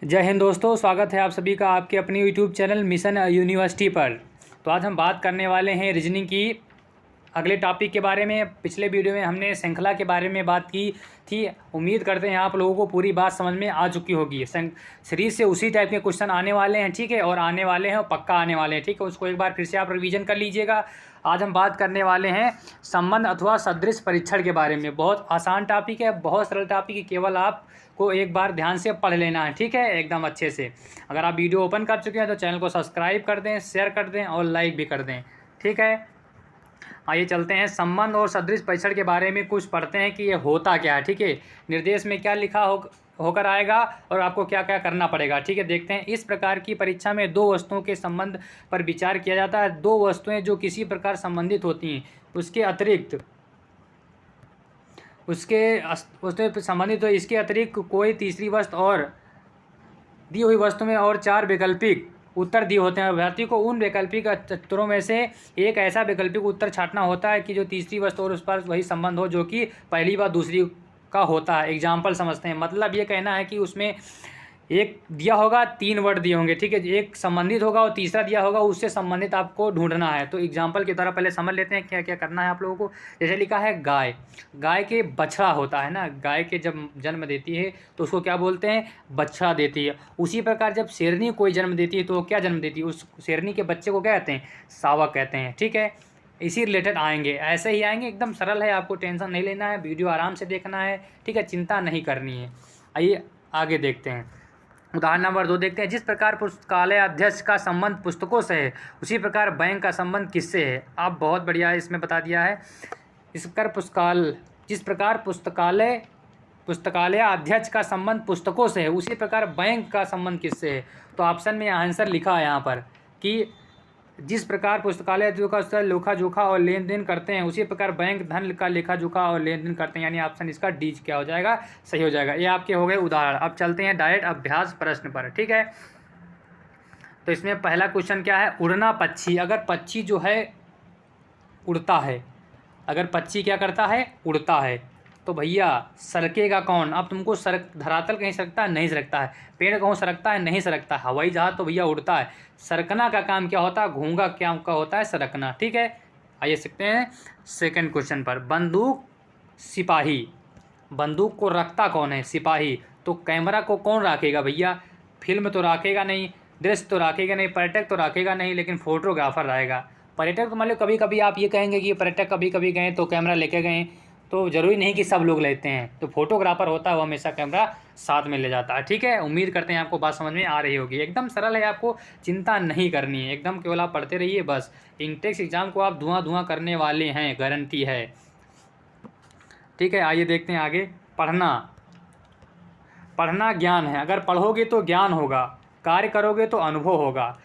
जय हिंद दोस्तों, स्वागत है आप सभी का आपके अपनी यूट्यूब चैनल मिशन यूनिवर्सिटी पर। तो आज हम बात करने वाले हैं रीजनिंग की अगले टॉपिक के बारे में। पिछले वीडियो में हमने श्रृंखला के बारे में बात की थी। उम्मीद करते हैं आप लोगों को पूरी बात समझ में आ चुकी होगी। सीरीज से उसी टाइप के क्वेश्चन आने वाले हैं, ठीक है, और आने वाले हैं और पक्का आने वाले हैं, ठीक है। उसको एक बार फिर से आप रिवीजन कर लीजिएगा। आज हम बात करने वाले हैं संबंध अथवा सदृश परीक्षण के बारे में। बहुत आसान टॉपिक है, बहुत सरल टॉपिक है, केवल आपको एक बार ध्यान से पढ़ लेना है, ठीक है, एकदम अच्छे से। अगर आप वीडियो ओपन कर चुके हैं तो चैनल को सब्सक्राइब कर दें, शेयर कर दें और लाइक भी कर दें, ठीक है। आइए चलते हैं संबंध और सदृश परीक्षण के बारे में कुछ पढ़ते हैं कि ये होता क्या है, ठीक है। निर्देश में क्या लिखा होकर आएगा और आपको क्या क्या करना पड़ेगा, ठीक है। देखते हैं। इस प्रकार की परीक्षा में दो वस्तुओं के संबंध पर विचार किया जाता है। दो वस्तुएं जो किसी प्रकार संबंधित होती हैं, उसके अतिरिक्त संबंधित हो, इसके अतिरिक्त कोई तीसरी वस्तु और दी हुई वस्तु में और चार वैकल्पिक उत्तर दिए होते हैं। अभ्यर्थी को उन वैकल्पिक उत्तरों में से एक ऐसा वैकल्पिक उत्तर छांटना होता है कि जो तीसरी वस्तु और उस पर वही संबंध हो जो कि पहली व दूसरी का होता है। एग्जाम्पल समझते हैं। मतलब ये कहना है कि उसमें एक दिया होगा, तीन वर्ड दिए होंगे, ठीक है। एक संबंधित होगा और तीसरा दिया होगा, उससे संबंधित आपको ढूंढना है। तो एग्जाम्पल की तरह पहले समझ लेते हैं क्या क्या करना है आप लोगों को। जैसे लिखा है गाय, गाय के बछड़ा होता है ना। गाय के जब जन्म देती है तो उसको क्या बोलते हैं, बछड़ा देती है। उसी प्रकार जब शेरनी कोई जन्म देती है तो क्या जन्म देती है, उस शेरनी के बच्चे को क्या कहते हैं, सावक कहते हैं, ठीक है। इसी रिलेटेड आएंगे, ऐसे ही आएंगे, एकदम सरल है, आपको टेंशन नहीं लेना है, वीडियो आराम से देखना है, ठीक है, चिंता नहीं करनी है। आइए आगे देखते हैं। उदाहरण नंबर 2 देखते हैं। जिस प्रकार पुस्तकालय अध्यक्ष का संबंध पुस्तकों से है, उसी प्रकार बैंक का संबंध किससे है। आप बहुत बढ़िया इसमें बता दिया है। जिस प्रकार पुस्तकालय अध्यक्ष का संबंध पुस्तकों से है, उसी प्रकार बैंक का संबंध किससे है। तो ऑप्शन में आंसर लिखा है यहाँ पर कि जिस प्रकार पुस्तकालय का लेखा जोखा और लेन देन करते हैं, उसी प्रकार बैंक धन का लेखा जोखा और लेन देन करते हैं। यानी ऑप्शन इसका डी क्या हो जाएगा, सही हो जाएगा। ये आपके हो गए उदाहरण। अब चलते हैं डायरेक्ट अभ्यास प्रश्न पर, ठीक है। तो इसमें पहला क्वेश्चन क्या है, उड़ना पक्षी। अगर पक्षी जो है उड़ता है, अगर पक्षी क्या करता है, उड़ता है, तो भैया सरकेगा कौन। अब तुमको धरातल कहीं सरकता है, नहीं सरकता है। पेड़ कहीं सरकता है, नहीं सरकता है। हवाई जहाज तो भैया उड़ता है। सरकना का काम क्या होता है, घूंगा क्या का होता है, सरकना, ठीक है। आइए सीखते हैं सेकंड क्वेश्चन पर। बंदूक सिपाही, बंदूक को रखता कौन है, सिपाही। तो कैमरा को कौन रखेगा भैया, फिल्म तो रखेगा नहीं, दृश्य तो रखेगा नहीं, पर्यटक तो रखेगा नहीं, लेकिन फोटोग्राफर रहेगा। पर्यटक तो मान लो कभी कभी आप ये कहेंगे कि पर्यटक कभी कभी गए तो कैमरा लेके गए, तो ज़रूरी नहीं कि सब लोग लेते हैं। तो फोटोग्राफर होता है वो हमेशा कैमरा साथ में ले जाता है, ठीक है। उम्मीद करते हैं आपको बात समझ में आ रही होगी। एकदम सरल है, आपको चिंता नहीं करनी है, एकदम केवल आप पढ़ते रहिए बस। इंटेक्स एग्जाम को आप धुआं करने वाले हैं, गारंटी है, ठीक है। आइए देखते हैं आगे। पढ़ना ज्ञान है। अगर पढ़ोगे तो ज्ञान होगा, कार्य करोगे तो अनुभव होगा।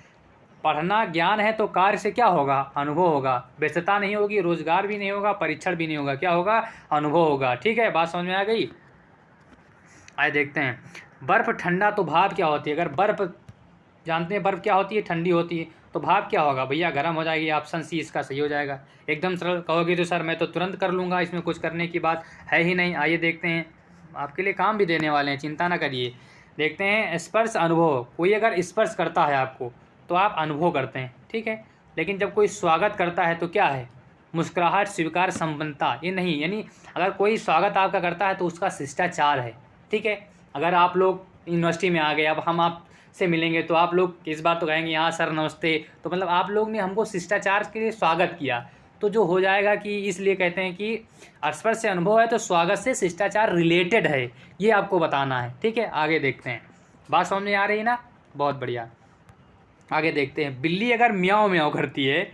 पढ़ना ज्ञान है तो कार्य से क्या होगा, अनुभव होगा। व्यस्तता नहीं होगी, रोजगार भी नहीं होगा, परीक्षण भी नहीं होगा, क्या होगा, अनुभव होगा, ठीक है। बात समझ में आ गई। आइए देखते हैं। बर्फ़ ठंडा तो भाप क्या होती है। अगर बर्फ़ जानते हैं, बर्फ़ क्या होती है, ठंडी होती है, तो भाप क्या होगा भैया, गर्म हो जाएगी। ऑप्शन सी इसका सही हो जाएगा। एकदम सरल। कहोगे तो सर मैं तो तुरंत कर लूँगा, इसमें कुछ करने की बात है ही नहीं। आइए देखते हैं, आपके लिए काम भी देने वाले हैं, चिंता ना करिए। देखते हैं स्पर्श अनुभव। कोई अगर स्पर्श करता है आपको तो आप अनुभव करते हैं, ठीक है। लेकिन जब कोई स्वागत करता है तो क्या है, मुस्कुराहट, स्वीकार, संबंधता, ये नहीं। यानी अगर कोई स्वागत आपका करता है तो उसका शिष्टाचार है, ठीक है। अगर आप लोग यूनिवर्सिटी में आ गए, अब हम आपसे मिलेंगे तो आप लोग इस बात तो कहेंगे हाँ सर नमस्ते, तो मतलब आप लोग ने हमको शिष्टाचार के लिए स्वागत किया, तो जो हो जाएगा कि इसलिए कहते हैं कि स्पर्श से अनुभव है तो स्वागत से शिष्टाचार रिलेटेड है, ये आपको बताना है, ठीक है। आगे देखते हैं। बात समझ में आ रही है ना, बहुत बढ़िया। आगे देखते हैं। बिल्ली अगर म्याऊं म्याऊं करती है,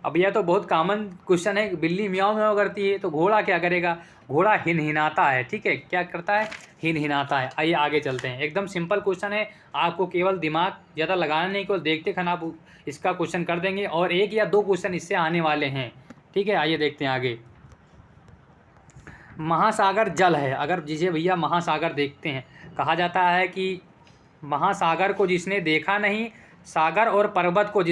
अब यह तो बहुत कॉमन क्वेश्चन है, बिल्ली म्याऊं म्याऊं करती है तो घोड़ा क्या करेगा, घोड़ा हिनहिनाता है, ठीक है। क्या करता है, हिनहिनाता है। आइए आगे चलते हैं। एकदम सिंपल क्वेश्चन है, आपको केवल दिमाग ज़्यादा लगाना नहीं, केवल देखते खाना आप इसका क्वेश्चन कर देंगे, और एक या दो क्वेश्चन इससे आने वाले हैं, ठीक है। आइए देखते हैं आगे। महासागर जल है। अगर जिसे भैया महासागर देखते हैं, कहा जाता है कि महासागर को जिसने देखा नहीं, सागर और पर्वत को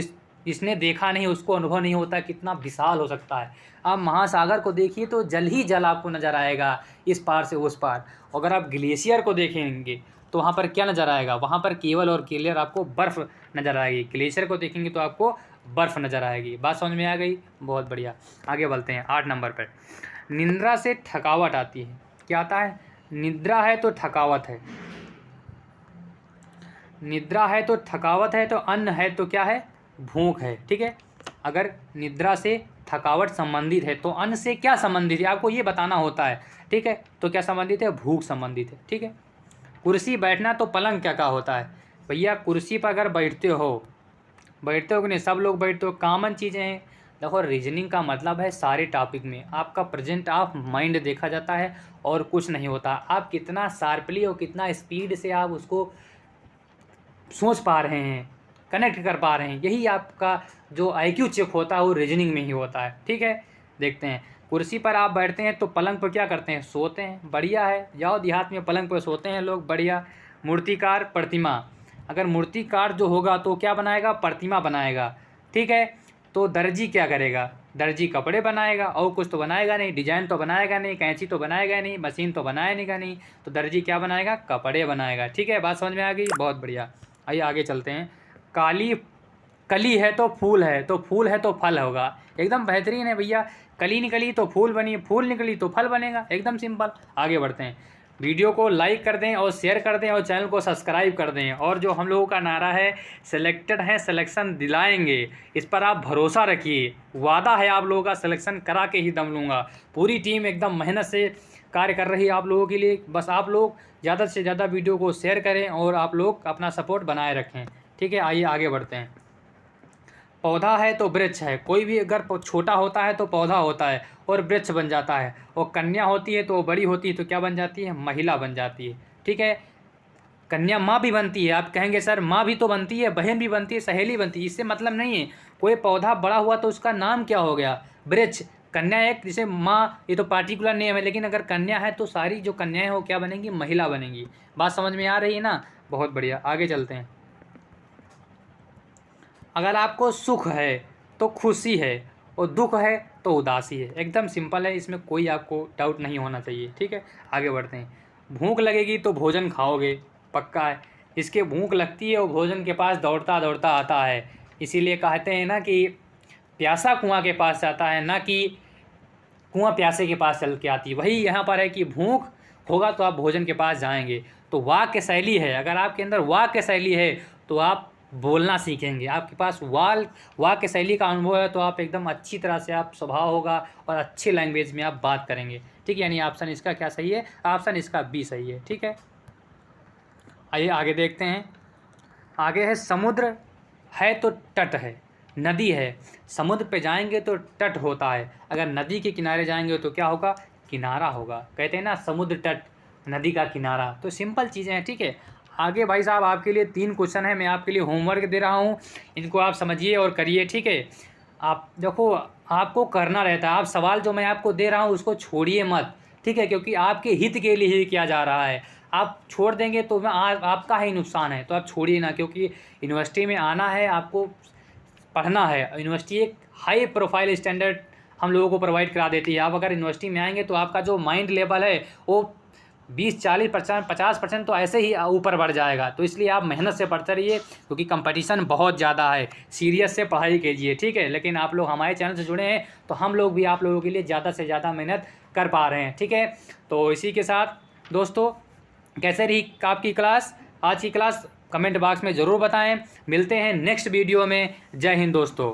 जिसने देखा नहीं उसको अनुभव नहीं होता कितना विशाल हो सकता है। आप महासागर को देखिए तो जल ही जल आपको नज़र आएगा इस पार से उस पार। अगर आप ग्लेशियर को देखेंगे तो वहाँ पर क्या नज़र आएगा, वहाँ पर केवल और केवल आपको बर्फ़ नज़र आएगी। ग्लेशियर को देखेंगे तो आपको बर्फ़ नज़र आएगी। बात समझ में आ गई? बहुत बढ़िया। आगे बढ़ते हैं 8 नंबर पर। निद्रा से थकावट आती है। क्या आता है? निद्रा है तो थकावट है, निद्रा है तो थकावट है, तो अन्न है तो क्या है? भूख है। ठीक है, अगर निद्रा से थकावट संबंधित है तो अन्न से क्या संबंधित है आपको ये बताना होता है। ठीक है, तो क्या संबंधित है? भूख संबंधित है। ठीक है, कुर्सी बैठना तो पलंग क्या का होता है भैया? कुर्सी पर अगर बैठते हो कि नहीं, सब लोग बैठते हो, कॉमन चीज़ें हैं। देखो, रीजनिंग का मतलब है सारे टॉपिक में आपका प्रेजेंट ऑफ माइंड देखा जाता है और कुछ नहीं होता। आप कितना शार्पली और कितना स्पीड से आप उसको सोच पा रहे हैं, कनेक्ट कर पा रहे हैं, यही आपका जो IQ चेक होता है वो रीजनिंग में ही होता है। ठीक है, देखते हैं। कुर्सी पर आप बैठते हैं तो पलंग पर क्या करते हैं? सोते हैं। बढ़िया है, जाओ देहात में पलंग पर सोते हैं लोग, बढ़िया। मूर्तिकार प्रतिमा, अगर मूर्तिकार जो होगा तो क्या बनाएगा? प्रतिमा बनाएगा। ठीक है, तो दर्जी क्या करेगा? दर्जी कपड़े बनाएगा, और कुछ तो बनाएगा नहीं, डिजाइन तो बनाएगा नहीं, कैंची तो बनाएगा नहीं, मशीन तो बनाएगा नहीं, तो दर्जी क्या बनाएगा? कपड़े बनाएगा। ठीक है, बात समझ में आ गई? बहुत बढ़िया। आइए आगे चलते हैं। काली कली है तो फूल है, तो फूल है तो फल होगा। एकदम बेहतरीन है भैया। कली निकली तो फूल बनी, फूल निकली तो फल बनेगा, एकदम सिंपल। आगे बढ़ते हैं। वीडियो को लाइक कर दें और शेयर कर दें और चैनल को सब्सक्राइब कर दें। और जो हम लोगों का नारा है, सिलेक्टेड है सिलेक्शन दिलाएंगे, इस पर आप भरोसा रखिए। वादा है आप लोगों का, सिलेक्शन करा के ही दम लूँगा। पूरी टीम एकदम मेहनत से कार्य कर रही है आप लोगों के लिए। बस आप लोग ज़्यादा से ज़्यादा वीडियो को शेयर करें और आप लोग अपना सपोर्ट बनाए रखें। ठीक है, आइए आगे बढ़ते हैं। पौधा है तो वृक्ष है, कोई भी अगर छोटा होता है तो पौधा होता है और वृक्ष बन जाता है। और कन्या होती है तो बड़ी होती है तो क्या बन जाती है? महिला बन जाती है। ठीक है, कन्या माँ भी बनती है। आप कहेंगे सर माँ भी तो बनती है, बहन भी बनती है, सहेली बनती है, इससे मतलब नहीं है। कोई पौधा बड़ा हुआ तो उसका नाम क्या हो गया? वृक्ष। कन्या एक, जैसे माँ ये तो पार्टिकुलर नेम है, लेकिन अगर कन्या है तो सारी जो कन्याएं हो क्या बनेंगी? महिला बनेंगी। बात समझ में आ रही है ना? बहुत बढ़िया, आगे चलते हैं। अगर आपको सुख है तो खुशी है और दुख है तो उदासी है। एकदम सिंपल है, इसमें कोई आपको डाउट नहीं होना चाहिए। ठीक है, आगे बढ़ते हैं। भूख लगेगी तो भोजन खाओगे, पक्का है। इसके भूख लगती है और भोजन के पास दौड़ता दौड़ता आता है। इसीलिए कहते हैं ना कि प्यासा कुआं के पास जाता है, ना कि कुआं प्यासे के पास चल के आती है। वही यहाँ पर है कि भूख होगा तो आप भोजन के पास जाएंगे। तो वाक्य शैली है, अगर आपके अंदर वाक्य शैली है तो आप बोलना सीखेंगे। आपके पास वाक्य शैली का अनुभव है तो आप एकदम अच्छी तरह से आप स्वभाव होगा और अच्छी लैंग्वेज में आप बात करेंगे। ठीक है, यानी ऑप्शन इसका क्या सही है? ऑप्शन इसका बी सही है। ठीक है, आइए आगे देखते हैं। आगे है समुद्र है तो तट है, नदी है। समुद्र पे जाएंगे तो तट होता है, अगर नदी के किनारे जाएंगे तो क्या होगा? किनारा होगा। कहते हैं ना समुद्र तट, नदी का किनारा। तो सिंपल चीज़ें हैं। ठीक है, आगे भाई साहब आपके लिए 3 क्वेश्चन है, मैं आपके लिए होमवर्क दे रहा हूँ, इनको आप समझिए और करिए। ठीक है, आप देखो आपको करना रहता है। आप सवाल जो मैं आपको दे रहा हूँ उसको छोड़िए मत। ठीक है, क्योंकि आपके हित के लिए ही किया जा रहा है। आप छोड़ देंगे तो आपका ही नुकसान है, तो आप छोड़िए ना। क्योंकि यूनिवर्सिटी में आना है, आपको पढ़ना है। यूनिवर्सिटी एक हाई प्रोफाइल स्टैंडर्ड हम लोगों को प्रोवाइड करा देती है। आप अगर यूनिवर्सिटी में आएंगे तो आपका जो माइंड लेवल है वो 20-40% 50% तो ऐसे ही ऊपर बढ़ जाएगा। तो इसलिए आप मेहनत से पढ़ते रहिए, क्योंकि कंपटीशन बहुत ज़्यादा है। सीरियस से पढ़ाई कीजिए। ठीक है, लेकिन आप लोग हमारे चैनल से जुड़े हैं तो हम लोग भी आप लोगों के लिए ज़्यादा से ज़्यादा मेहनत कर पा रहे हैं। ठीक है, तो इसी के साथ दोस्तों, कैसे रही आपकी क्लास, आज की क्लास कमेंट बॉक्स में ज़रूर बताएं। मिलते हैं नेक्स्ट वीडियो में। जय हिंद दोस्तों।